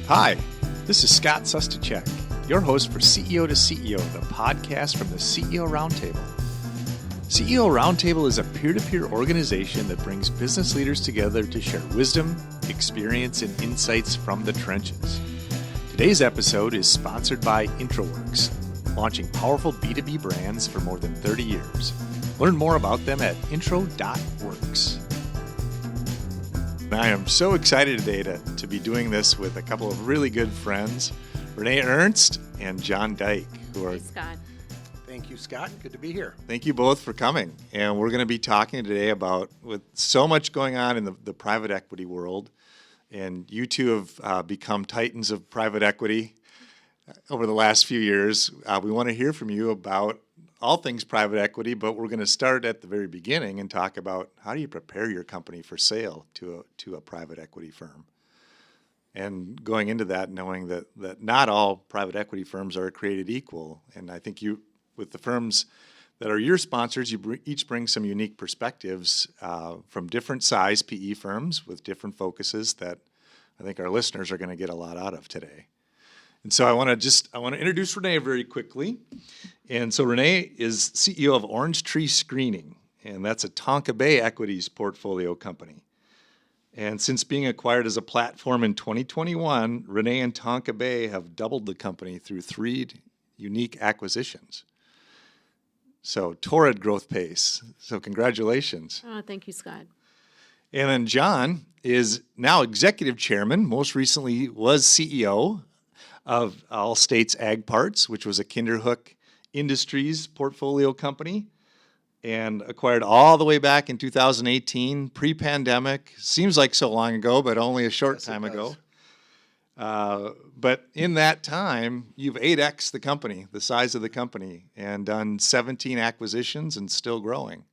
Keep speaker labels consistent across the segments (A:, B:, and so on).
A: Hi, this is Scott Sustachek, your host for CEO to CEO, the podcast from the CEO Roundtable. CEO Roundtable is a peer-to-peer organization that brings business leaders together to share wisdom, experience, and insights from the trenches. Today's episode is sponsored by IntroWorks, launching powerful B2B brands for more than 30 years. Learn more about them at intro.works. I am so excited today to be doing this with a couple of really good friends, Renee Ernste and John Dyke, who are...
B: Hey, Scott.
C: Thank you, Scott. Good to be here.
A: Thank you both for coming. And we're going to be talking today about, with so much going on in the private equity world, and you two have become titans of private equity over the last few years. We want to hear from you about all things private equity, but we're going to start at the very beginning and talk about how do you prepare your company for sale to a private equity firm. And going into that, knowing that not all private equity firms are created equal. And I think you, with the firms that are your sponsors, you each bring some unique perspectives from different size PE firms with different focuses that I think our listeners are going to get a lot out of today. And so I want to introduce Renee very quickly. And so Renee is CEO of Orange Tree Screening, and that's a Tonka Bay Equities portfolio company. And since being acquired as a platform in 2021, Renee and Tonka Bay have doubled the company through 3 unique acquisitions. So torrid growth pace. So congratulations.
B: Oh, thank you, Scott.
A: And then John is now executive chairman, most recently was CEO of All States Ag Parts, which was a Kinderhook Industries portfolio company, and acquired all the way back in 2018, pre-pandemic. Seems like so long ago, but only a short time ago. But in that time, you've 8x the company, the size of the company, and done 17 acquisitions and still growing.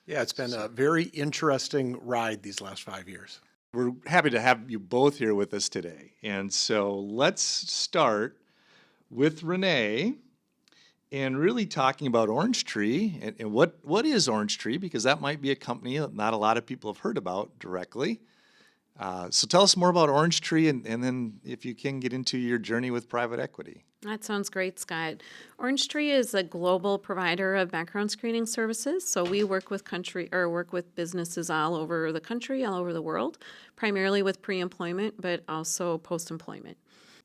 C: Yeah, it's been a very interesting ride these last 5 years.
A: We're happy to have you both here with us today. And so let's start with Renee and really talking about Orange Tree and what is Orange Tree, because that might be a company that not a lot of people have heard about directly. So tell us more about Orange Tree and then if you can get into your journey with private equity.
B: That sounds great, Scott. Orange Tree is a global provider of background screening services. So we work with businesses all over the country, all over the world, primarily with pre-employment, but also post-employment.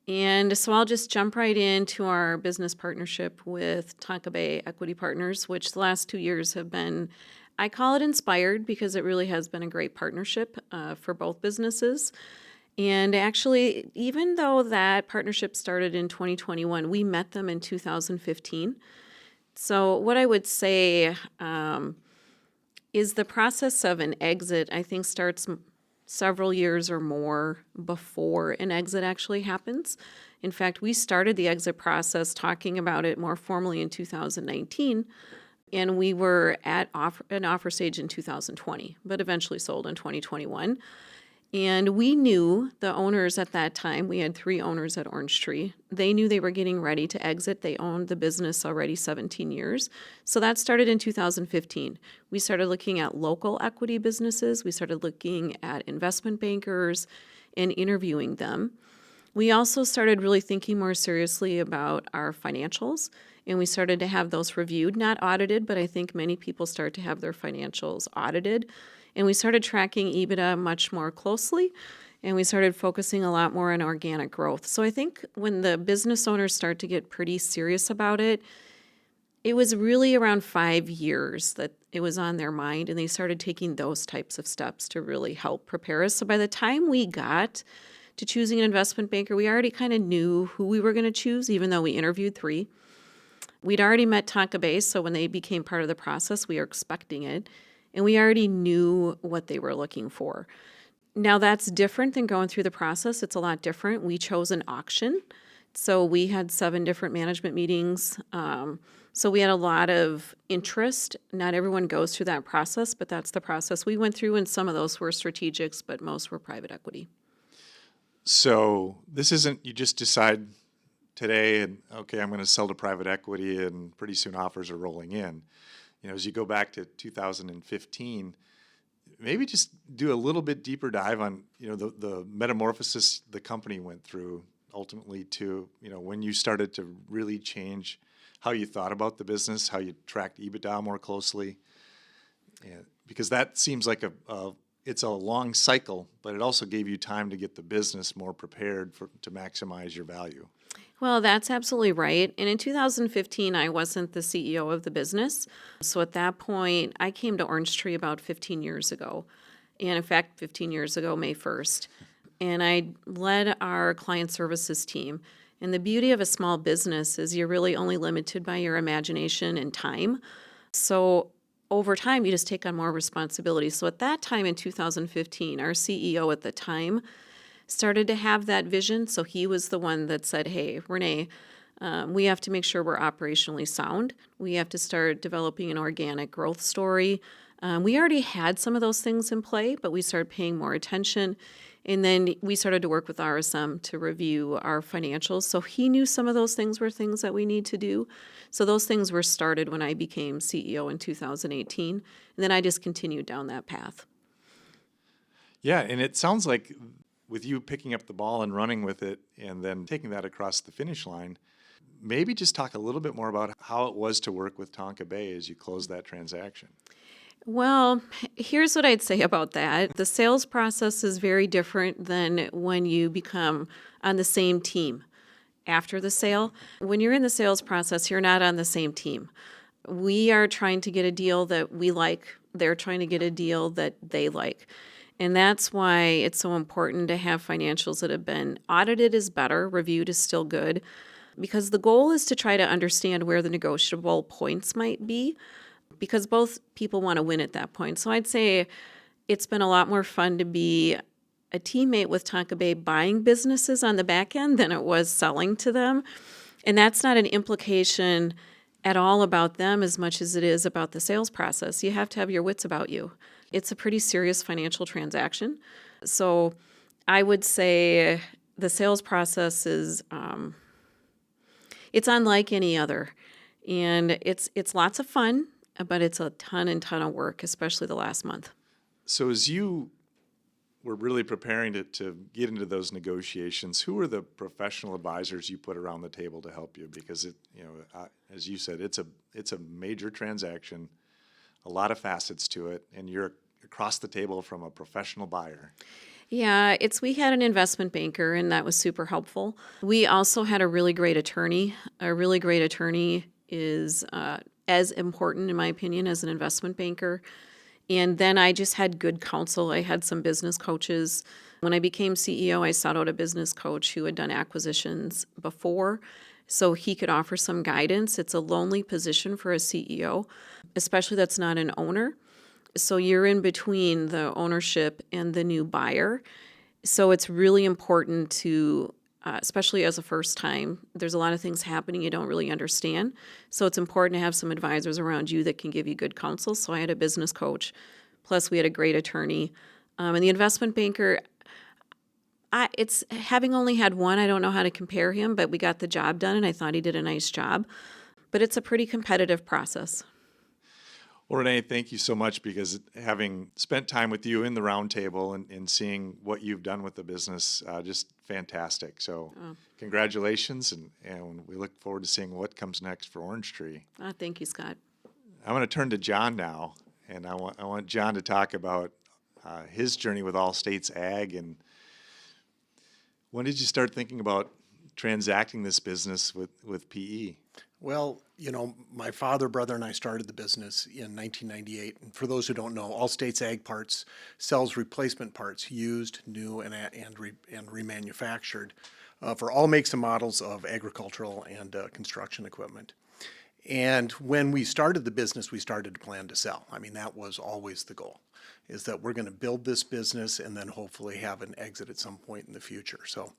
B: And so I'll just jump right into our business partnership with Tonka Bay Equity Partners, which the last 2 years have been, I call it inspired because it really has been a great partnership for both businesses. And actually, even though that partnership started in 2021, we met them in 2015. So what I would say is the process of an exit, I think, starts several years or more before an exit actually happens. In fact, we started the exit process talking about it more formally in 2019, and we were at an offer stage in 2020, but eventually sold in 2021. And we knew the owners at that time, we had 3 owners at Orange Tree. They knew they were getting ready to exit. They owned the business already 17 years. So that started in 2015. We started looking at local equity businesses. We started looking at investment bankers and interviewing them. We also started really thinking more seriously about our financials, and we started to have those reviewed, not audited, but I think many people start to have their financials audited. And we started tracking EBITDA much more closely, and we started focusing a lot more on organic growth. So I think when the business owners start to get pretty serious about it, it was really around 5 years that it was on their mind, and they started taking those types of steps to really help prepare us. So by the time we got to choosing an investment banker, we already kind of knew who we were going to choose, even though we interviewed 3. We'd already met Tonka Bay, so when they became part of the process, we were expecting it. And we already knew what they were looking for. Now, that's different than going through the process. It's a lot different. We chose an auction. So we had 7 different management meetings. So we had a lot of interest. Not everyone goes through that process, but that's the process we went through. And some of those were strategics, but most were private equity.
A: So this isn't you just decide today and, okay, I'm going to sell to private equity and pretty soon offers are rolling in. as you go back to 2015, maybe just do a little bit deeper dive on, the metamorphosis the company went through ultimately to, when you started to really change how you thought about the business, how you tracked EBITDA more closely. And because that seems like it's a long cycle, but it also gave you time to get the business more prepared to maximize your value.
B: Well, that's absolutely right. And in 2015, I wasn't the CEO of the business. So at that point, I came to Orange Tree about 15 years ago. And in fact, 15 years ago, May 1st. And I led our client services team. And the beauty of a small business is you're really only limited by your imagination and time. So over time, you just take on more responsibility. So at that time in 2015, our CEO at the time started to have that vision. So he was the one that said, hey, Renee, we have to make sure we're operationally sound. We have to start developing an organic growth story. We already had some of those things in play, but we started paying more attention. And then we started to work with RSM to review our financials. So he knew some of those things were things that we need to do. So those things were started when I became CEO in 2018. And then I just continued down that path.
A: Yeah, and it sounds like with you picking up the ball and running with it and then taking that across the finish line, maybe just talk a little bit more about how it was to work with Tonka Bay as you closed that transaction.
B: Well, here's what I'd say about that. The sales process is very different than when you become on the same team after the sale. When you're in the sales process, you're not on the same team. We are trying to get a deal that we like. They're trying to get a deal that they like. And that's why it's so important to have financials that have been audited is better, reviewed is still good, because the goal is to try to understand where the negotiable points might be, because both people want to win at that point. So I'd say it's been a lot more fun to be a teammate with Tonka Bay buying businesses on the back end than it was selling to them. And that's not an implication at all about them as much as it is about the sales process. You have to have your wits about you. It's a pretty serious financial transaction. So I would say the sales process is, it's unlike any other. And it's lots of fun, but it's a ton of work, especially the last month.
A: So as you were really preparing to get into those negotiations, who were the professional advisors you put around the table to help you? Because as you said, it's a major transaction, a lot of facets to it, and you're across the table from a professional buyer.
B: Yeah, we had an investment banker, and that was super helpful. We also had a really great attorney. A really great attorney is as important, in my opinion, as an investment banker. And then I just had good counsel. I had some business coaches. When I became CEO, I sought out a business coach who had done acquisitions before, so he could offer some guidance. It's a lonely position for a CEO, especially that's not an owner. So you're in between the ownership and the new buyer. So it's really important to, especially as a first time, there's a lot of things happening you don't really understand. So it's important to have some advisors around you that can give you good counsel. So I had a business coach, plus we had a great attorney. And the investment banker, it's having only had one, I don't know how to compare him, but we got the job done and I thought he did a nice job. But it's a pretty competitive process.
A: Well, Renee, thank you so much, because having spent time with you in the roundtable and seeing what you've done with the business, just fantastic. So congratulations, and we look forward to seeing what comes next for Orange Tree.
B: Thank you, Scott.
A: I'm going to turn to John now, and I want John to talk about his journey with All States Ag, and when did you start thinking about transacting this business with PE?
C: Well, my father, brother, and I started the business in 1998. And for those who don't know, All States Ag Parts sells replacement parts, used, new, and remanufactured, for all makes and models of agricultural and construction equipment. And when we started the business, we started to plan to sell. I mean, that was always the goal, is that we're going to build this business and then hopefully have an exit at some point in the future. So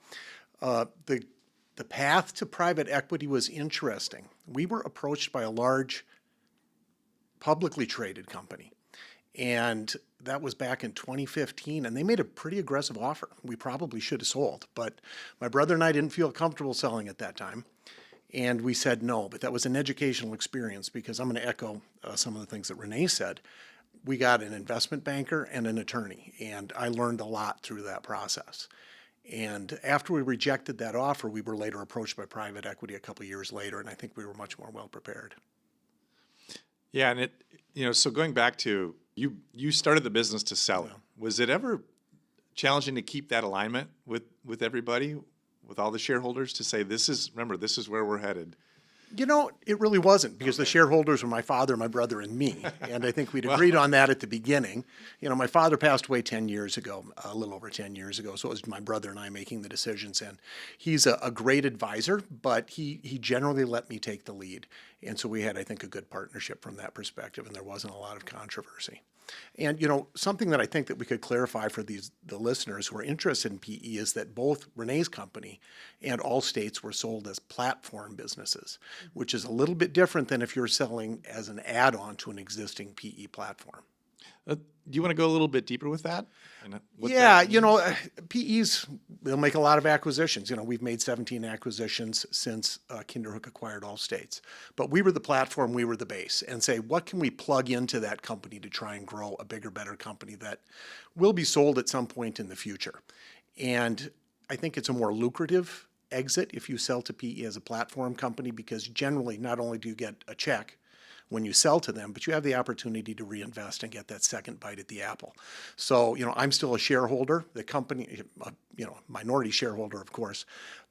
C: the path to private equity was interesting. We were approached by a large publicly traded company, and that was back in 2015, and they made a pretty aggressive offer. We probably should have sold, but my brother and I didn't feel comfortable selling at that time. And we said no, but that was an educational experience because I'm going to echo some of the things that Renee said. We got an investment banker and an attorney, and I learned a lot through that process. And after we rejected that offer, we were later approached by private equity a couple of years later, and I think we were much more well prepared.
A: Yeah, and so going back to you started the business to sell it. Was it ever challenging to keep that alignment with everybody, with all the shareholders, to say this is where we're headed?
C: It really wasn't, because the shareholders were my father, my brother, and me. And I think we'd agreed on that at the beginning. My father passed away 10 years ago, a little over 10 years ago. So it was my brother and I making the decisions. And he's a great advisor, but he generally let me take the lead. And so we had, I think, a good partnership from that perspective, and there wasn't a lot of controversy. And, something that I think that we could clarify for the listeners who are interested in PE is that both Renee's company and Allstate's were sold as platform businesses, which is a little bit different than if you're selling as an add-on to an existing PE platform.
A: Do you want to go a little bit deeper with that? And what
C: Yeah,
A: that means?
C: PEs, they'll make a lot of acquisitions. We've made 17 acquisitions since Kinderhook acquired Allstate's. But we were the platform, we were the base, and say, what can we plug into that company to try and grow a bigger, better company that will be sold at some point in the future? And I think it's a more lucrative exit if you sell to PE as a platform company, because generally not only do you get a check when you sell to them, but you have the opportunity to reinvest and get that second bite at the apple. So, I'm still a shareholder, the company, minority shareholder, of course.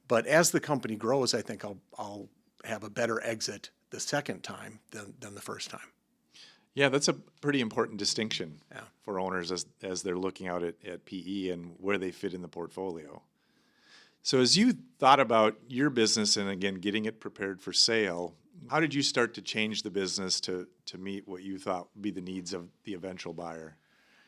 C: But as the company grows, I think I'll have a better exit the second time than the first time.
A: Yeah, that's a pretty important distinction for owners as they're looking out at PE and where they fit in the portfolio. So as you thought about your business and, again, getting it prepared for sale, how did you start to change the business to meet what you thought would be the needs of the eventual buyer?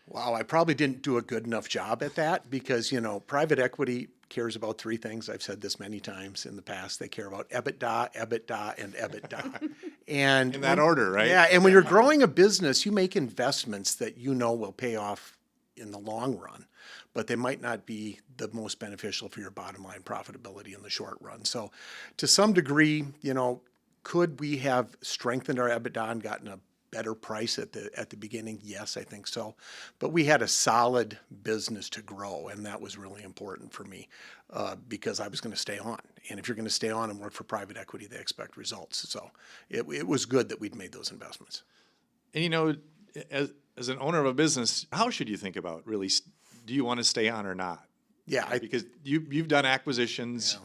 C: Wow, I probably didn't do a good enough job at that because, private equity cares about three things. I've said this many times in the past. They care about EBITDA, EBITDA, and EBITDA. And
A: In that order, right?
C: Yeah, and when you're growing a business, you make investments that will pay off in the long run, but they might not be the most beneficial for your bottom line profitability in the short run. So to some degree, could we have strengthened our EBITDA and gotten a better price at the beginning? Yes, I think so. But we had a solid business to grow, and that was really important for me because I was going to stay on. And if you're going to stay on and work for private equity, they expect results. So it was good that we'd made those investments.
A: And as an owner of a business, how should you think about really? Do you want to stay on or not?
C: Yeah,
A: because you've done acquisitions.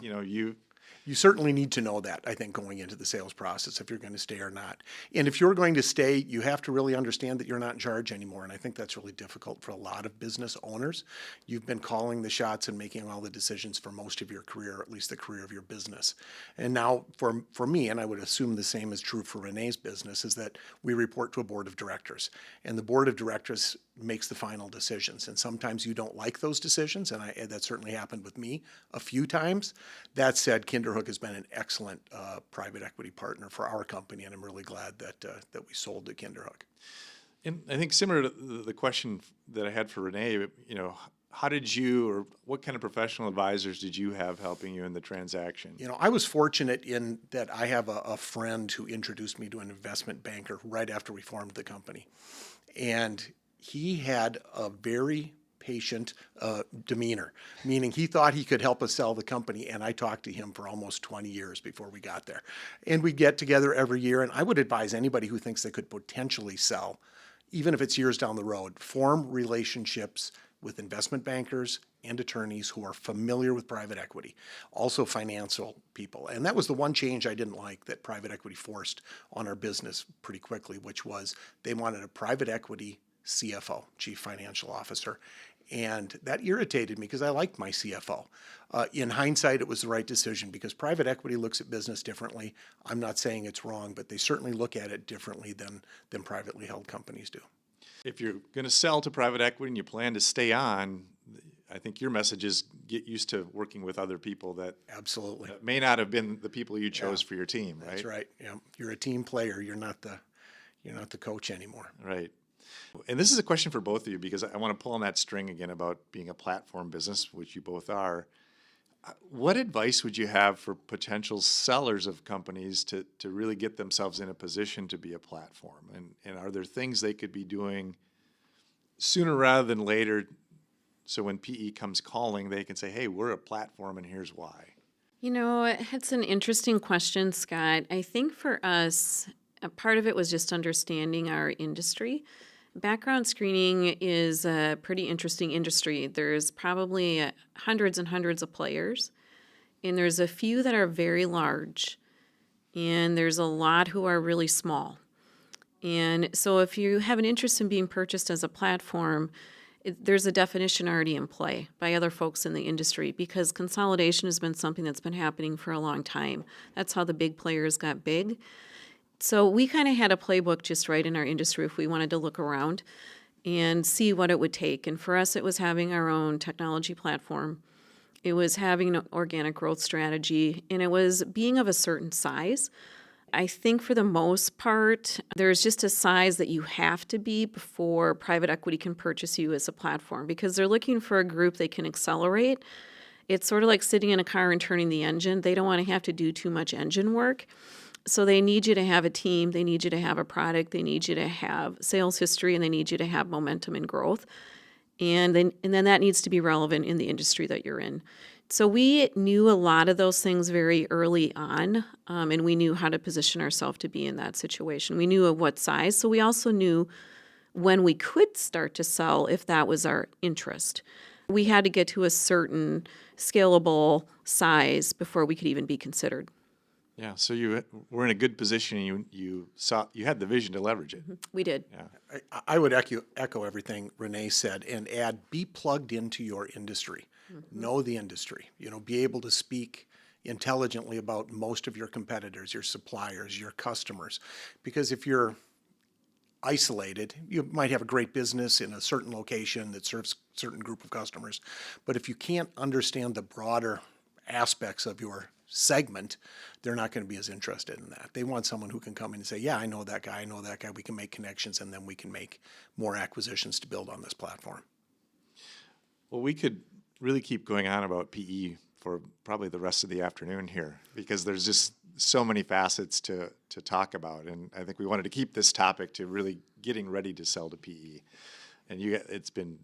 C: You certainly need to know that, I think, going into the sales process, if you're going to stay or not. And if you're going to stay, you have to really understand that you're not in charge anymore. And I think that's really difficult for a lot of business owners. You've been calling the shots and making all the decisions for most of your career, or at least the career of your business. And now for me, and I would assume the same is true for Renee's business, is that we report to a board of directors. And the board of directors makes the final decisions. And sometimes you don't like those decisions, and that certainly happened with me a few times. That said, Kinderhook has been an excellent private equity partner for our company, and I'm really glad that we sold to Kinderhook.
A: And I think similar to the question that I had for Renee, how did you, or what kind of professional advisors did you have helping you in the transaction?
C: I was fortunate in that I have a friend who introduced me to an investment banker right after we formed the company. And he had a very patient demeanor, meaning he thought he could help us sell the company, and I talked to him for almost 20 years before we got there. And we get together every year, and I would advise anybody who thinks they could potentially sell, even if it's years down the road, form relationships with investment bankers and attorneys who are familiar with private equity, also financial people. And that was the one change I didn't like that private equity forced on our business pretty quickly, which was they wanted a private equity CFO, Chief Financial Officer. And that irritated me because I liked my CFO. In hindsight, it was the right decision because private equity looks at business differently. I'm not saying it's wrong, but they certainly look at it differently than privately held companies do.
A: If you're going to sell to private equity and you plan to stay on, I think your message is get used to working with other people that
C: absolutely
A: may not have been the people you chose for your team, right?
C: That's right. Yeah, you're a team player. You're not the coach anymore.
A: Right. And this is a question for both of you because I want to pull on that string again about being a platform business, which you both are. What advice would you have for potential sellers of companies to really get themselves in a position to be a platform? And are there things they could be doing sooner rather than later, so when PE comes calling, they can say, hey, we're a platform and here's why?
B: It's an interesting question, Scott. I think for us, a part of it was just understanding our industry. Background screening is a pretty interesting industry. There's probably hundreds and hundreds of players, and there's a few that are very large, and there's a lot who are really small. And so if you have an interest in being purchased as a platform, there's a definition already in play by other folks in the industry, because consolidation has been something that's been happening for a long time. That's how the big players got big. So we kind of had a playbook just right in our industry if we wanted to look around and see what it would take. And for us, it was having our own technology platform. It was having an organic growth strategy, and it was being of a certain size. I think for the most part, there's just a size that you have to be before private equity can purchase you as a platform, because they're looking for a group they can accelerate. It's sort of like sitting in a car and turning the engine. They don't want to have to do too much engine work. So they need you to have a team, they need you to have a product, they need you to have sales history, and they need you to have momentum and growth. And then that needs to be relevant in the industry that you're in. So we knew a lot of those things very early on, and we knew how to position ourselves to be in that situation. We knew at what size, so we also knew when we could start to sell if that was our interest. We had to get to a certain scalable size before we could even be considered.
A: Yeah, so you were in a good position, and you had the vision to leverage it.
B: We did.
A: Yeah.
C: I would echo everything Renee said and add, be plugged into your industry. Know the industry. Be able to speak intelligently about most of your competitors, your suppliers, your customers. Because if you're isolated, you might have a great business in a certain location that serves a certain group of customers. But if you can't understand the broader aspects of your segment, they're not going to be as interested in that. They want someone who can come in and say, yeah, I know that guy, we can make connections, and then we can make more acquisitions to build on this platform.
A: Well, we could really keep going on about PE for probably the rest of the afternoon here, because there's just so many facets to talk about. And I think we wanted to keep this topic to really getting ready to sell to PE. And it's been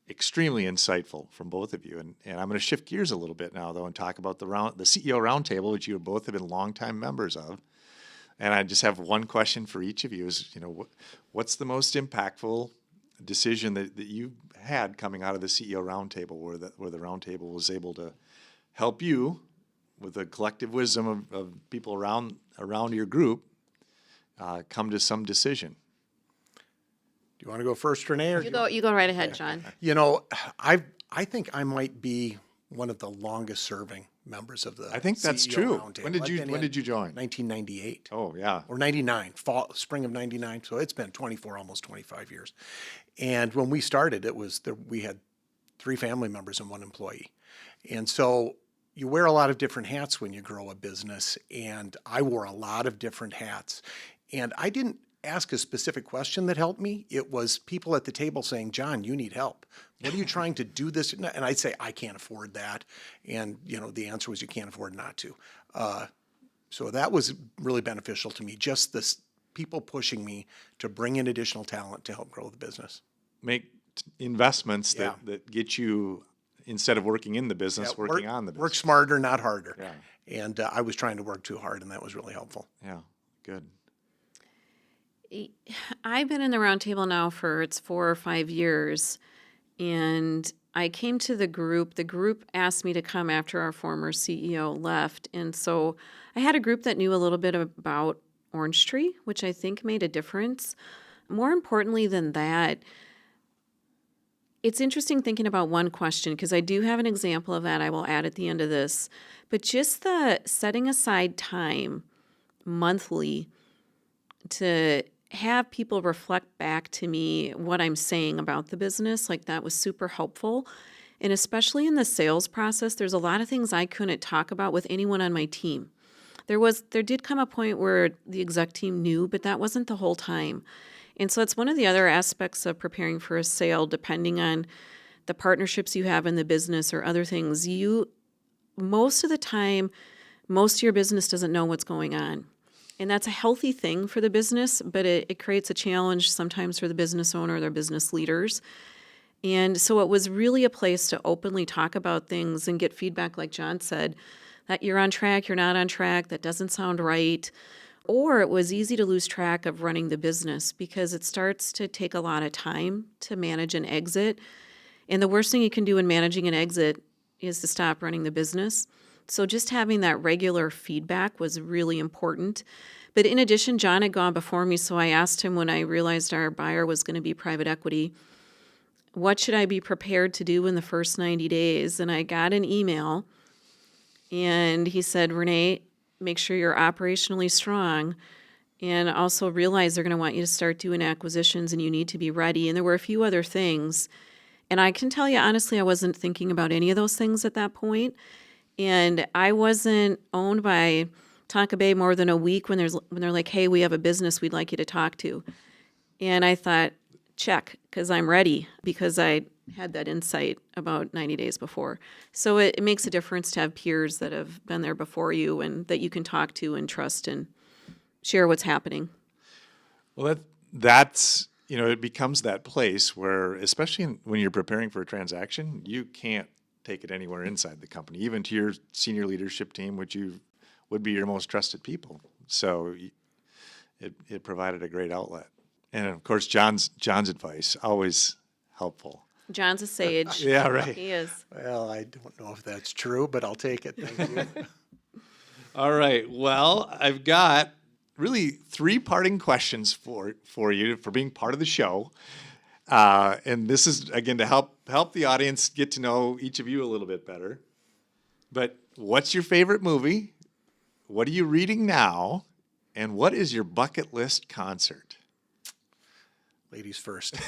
A: extremely insightful from both of you. And I'm going to shift gears a little bit now, though, and talk about the CEO Roundtable, which you both have been longtime members of. And I just have one question for each of you: is what's the most impactful decision that you had coming out of the CEO Roundtable, where the Roundtable was able to help you with the collective wisdom of people around your group come to some decision?
C: Do you want to go first, Renee? Or
B: You go right ahead, John.
C: I think I might be one of the longest serving members of the
A: I think that's
C: CEO
A: true.
C: Roundtable.
A: When did you join?
C: 1998.
A: Oh, yeah.
C: Or 99, spring of 99. So it's been 24, almost 25 years. And when we started, we had 3 family members and 1 employee. And so you wear a lot of different hats when you grow a business, and I wore a lot of different hats. And I didn't ask a specific question that helped me. It was people at the table saying, John, you need help. What are you trying to do this? And I'd say, I can't afford that. And, the answer was, you can't afford not to. So that was really beneficial to me, just this people pushing me to bring in additional talent to help grow the business.
A: Make investments that get you, instead of working in the business, working on the business.
C: Work smarter, not harder.
A: Yeah.
C: And I was trying to work too hard, and that was really helpful.
A: Yeah, good.
B: I've been in the Roundtable now it's 4 or 5 years, and I came to the group. The group asked me to come after our former CEO left, and so I had a group that knew a little bit about Orange Tree, which I think made a difference. More importantly than that, it's interesting thinking about one question, because I do have an example of that I will add at the end of this, but just the setting aside time monthly to have people reflect back to me what I'm saying about the business, like that was super helpful. And especially in the sales process, there's a lot of things I couldn't talk about with anyone on my team. There did come a point where the exec team knew, but that wasn't the whole time. And so it's one of the other aspects of preparing for a sale, depending on the partnerships you have in the business or other things. You most of the time, most of your business doesn't know what's going on. And that's a healthy thing for the business, but it creates a challenge sometimes for the business owner or their business leaders. And so it was really a place to openly talk about things and get feedback, like John said, that you're on track, you're not on track, that doesn't sound right. Or it was easy to lose track of running the business because it starts to take a lot of time to manage an exit. And the worst thing you can do in managing an exit is to stop running the business. So just having that regular feedback was really important. But in addition, John had gone before me, so I asked him when I realized our buyer was going to be private equity, what should I be prepared to do in the first 90 days? And I got an email, and he said, Renee, make sure you're operationally strong, and also realize they're going to want you to start doing acquisitions, and you need to be ready. And there were a few other things. And I can tell you, honestly, I wasn't thinking about any of those things at that point. And I wasn't owned by Tonka Bay more than a week when they're like, hey, we have a business we'd like you to talk to. And I thought, check, because I'm ready, because I had that insight about 90 days before. So it makes a difference to have peers that have been there before you and that you can talk to and trust and share what's happening.
A: Well, that's, it becomes that place where, especially when you're preparing for a transaction, you can't take it anywhere inside the company, even to your senior leadership team, which you would be your most trusted people. So it provided a great outlet. And of course, John's advice, always helpful.
B: John's a sage.
A: Yeah, right.
B: He is.
C: Well, I don't know if that's true, but I'll take it. Thank you.
A: All right. Well, I've got really 3 parting questions for you for being part of the show. And this is, again, to help the audience get to know each of you a little bit better. But what's your favorite movie? What are you reading now? And what is your bucket list concert?
C: Ladies first.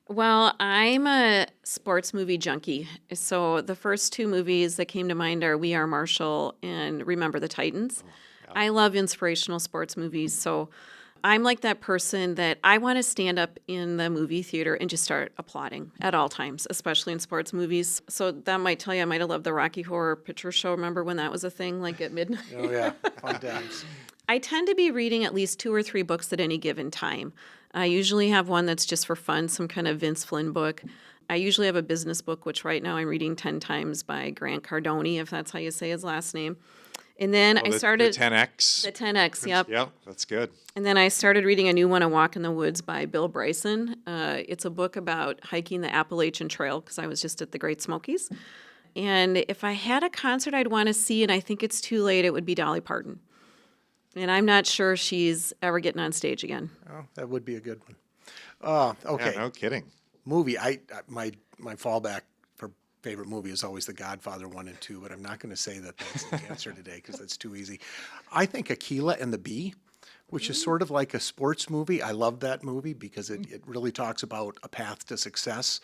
B: Well, I'm a sports movie junkie. So the first 2 movies that came to mind are We Are Marshall and Remember the Titans. I love inspirational sports movies. So I'm like that person that I want to stand up in the movie theater and just start applauding at all times, especially in sports movies. So that might tell you I might have loved the Rocky Horror Picture Show. Remember when that was a thing, like at midnight?
C: Oh, yeah. Fun times.
B: I tend to be reading at least 2 or 3 books at any given time. I usually have one that's just for fun, some kind of Vince Flynn book. I usually have a business book, which right now I'm reading 10 times by Grant Cardone, if that's how you say his last name. And then I started...
A: The 10X.
B: The 10X, yep.
A: Yep, that's good.
B: And then I started reading a new one, A Walk in the Woods by Bill Bryson. It's a book about hiking the Appalachian Trail, because I was just at the Great Smokies. And if I had a concert I'd want to see, and I think it's too late, it would be Dolly Parton. And I'm not sure she's ever getting on stage again.
C: Oh, that would be a good one. Okay.
A: Yeah, no kidding.
C: Movie. My fallback for favorite movie is always The Godfather 1 and 2, but I'm not going to say that that's the answer today because that's too easy. I think Aquila and the Bee, which is sort of like a sports movie. I love that movie because it really talks about a path to success,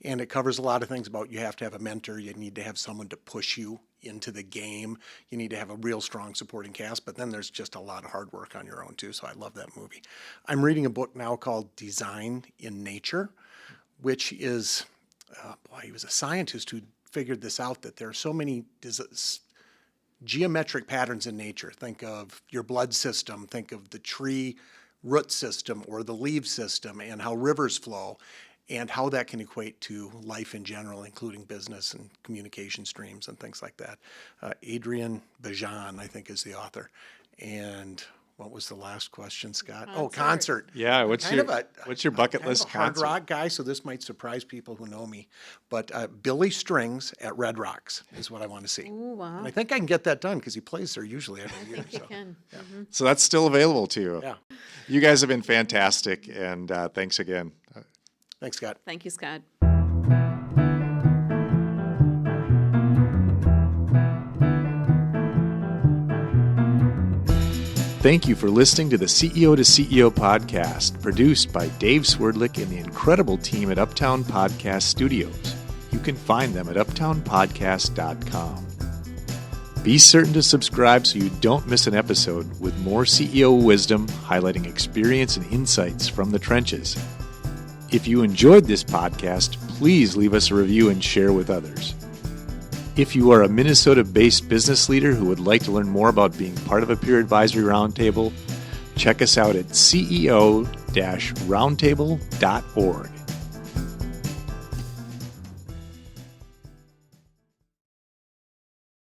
C: and it covers a lot of things about you have to have a mentor, you need to have someone to push you into the game, you need to have a real strong supporting cast, but then there's just a lot of hard work on your own too, so I love that movie. I'm reading a book now called Design in Nature, which is, he was a scientist who figured this out, that there are so many geometric patterns in nature. Think of your blood system, think of the tree root system or the leaf system, and how rivers flow, and how that can equate to life in general, including business and communication streams and things like that. Adrian Bejan, I think, is the author. And what was the last question, Scott?
B: Concert.
C: Oh, concert.
A: Yeah, what's your bucket
C: kind
A: list
C: of a hard
A: concert?
C: rock guy, so this might surprise people who know me. But Billy Strings at Red Rocks is what I want to see.
B: Ooh, wow.
C: And I think I can get that done because he plays there usually every
B: I
C: year.
B: think you
C: So.
B: can. Mm-hmm.
A: So that's still available to you.
C: Yeah.
A: You guys have been fantastic, and thanks again.
C: Thanks, Scott.
B: Thank you, Scott.
A: Thank you for listening to the CEO to CEO podcast, produced by Dave Swerdlick and the incredible team at Uptown Podcast Studios. You can find them at uptownpodcast.com. Be certain to subscribe so you don't miss an episode with more CEO wisdom highlighting experience and insights from the trenches. If you enjoyed this podcast, please leave us a review and share with others. If you are a Minnesota-based business leader who would like to learn more about being part of a peer advisory roundtable, check us out at ceo-roundtable.org.